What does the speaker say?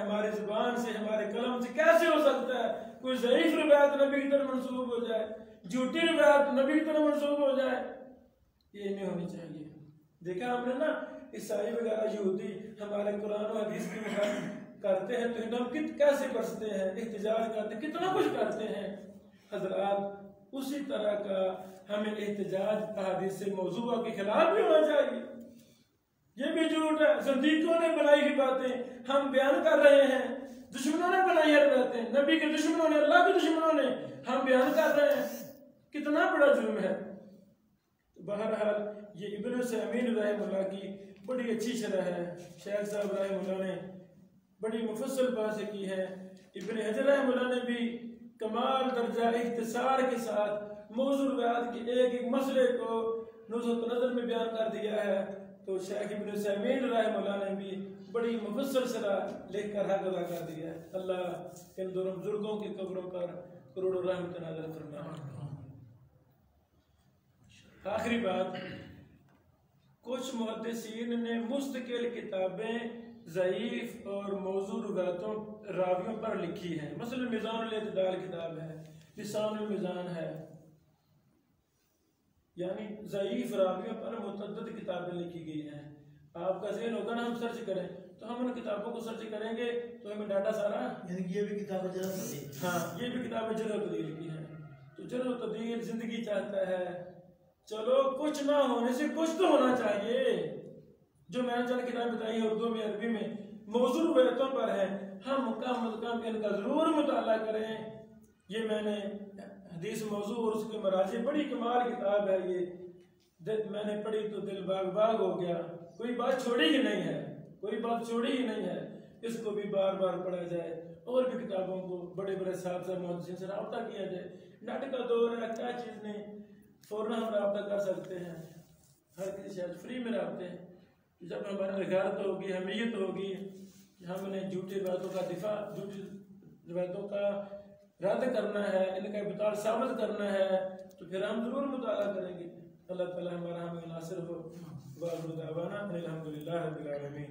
हमारी जुबान से, हमारे कलम से कैसे हो सकता है कोई ज़ईफ रिवायत नबी की तरफ मंसूब हो जाए, झूठी रिवायत नबी की तरफ मंसूब हो जाए? ये नहीं होनी चाहिए। देखा हमने ना, ईसाई वगैरह यहूदी हमारे कुरान और हदीस की मुखालिफत करते हैं तो हम कैसे बरसते हैं, एहतजाज करते, कितना कुछ करते हैं। हजरात उसी तरह का हमें एहतजाज अहादीस से मौजूआ के खिलाफ भी होना चाहिए। ये भी झूठ है, ज़िंदीकों ने बनाई हुई बातें हम बयान कर रहे हैं, दुश्मनों ने बनाई है बातें, नबी के दुश्मनों ने, अल्लाह के दुश्मनों ने, हम बयान कर रहे हैं। कितना बड़ा जुर्म है। बहरहाल ये इब्न उसैमीन रहमतुल्लाह की बड़ी अच्छी शरह है। शेख साहब रहमतुल्लाह ने बड़ी मुफस्सल बात की है। इब्न हजर रहमतुल्लाह ने भी कमाल दर्जा इख्तिसार के साथ मौजूद रिवायत के एक एक मसले को नुज़हत नज़र में बयान कर दिया है। तो शेख इब्न उसैमीन रहमतुल्लाह ने भी बड़ी मुफस्सल शरह लिखकर हक अदा कर दिया है। अल्लाह इन दोनों बुजुर्गों की कब्रों पर करोड़ों रहमत नाज़िल फरमाए। आखिरी बात, कुछ मुहद्दिसीन ने मुस्तकिल किताबें ज़ईफ और मौजू रिवायतों रावियों पर लिखी हैं। मसलन मिज़ानुल इत्तिदाल किताब है, लिसानुल मीज़ान है, यानी ज़ईफ रावियों पर मुतअद्दिद किताबें लिखी गई हैं। आपका ज़हन होगा ना, हम सर्च करें तो हम उन किताबों को सर्च करेंगे तो हमें डाटा सारा, यानी ये भी किताब जरह, हाँ ये भी किताबें जरह तदील की हैं। तो जरह तदील जिंदगी चाहता है, चलो कुछ ना होने से कुछ तो होना चाहिए। जो मैंने चंद किताब बताई है उर्दू में, अरबी में मौजूद रिवायतों पर है, हम कम इनका जरूर मुताला करें। ये मैंने हदीस मौजू और उसके मराजे, बड़ी कमाल किताब है ये, मैंने पढ़ी तो दिल बाग बाग हो गया। कोई बात छोड़ी ही नहीं है, कोई बात छोड़ी ही नहीं है। इसको भी बार बार पढ़ा जाए और भी किताबों को बड़े बड़े साहब मुहद्दिसीन से रब्ता किया जाए। नेट का दौर है, क्या चीज़ नहीं, फौरन हम रब्ता कर सकते हैं, हर किसी से फ्री में रखते हैं। जब हमारी रिगारत होगी, हमीयत होगी, हमने झूठी रिवायतों का दिफा, झूठी रिवायतों का रद्द करना है, इनका इब्ताल साबित करना है, तो फिर हम जरूर मुताला करेंगे। अल्लाह ताला हमारा हमें नासिर हो। वाह, अल्हम्दुलिल्लाह रब्बिल आलमीन।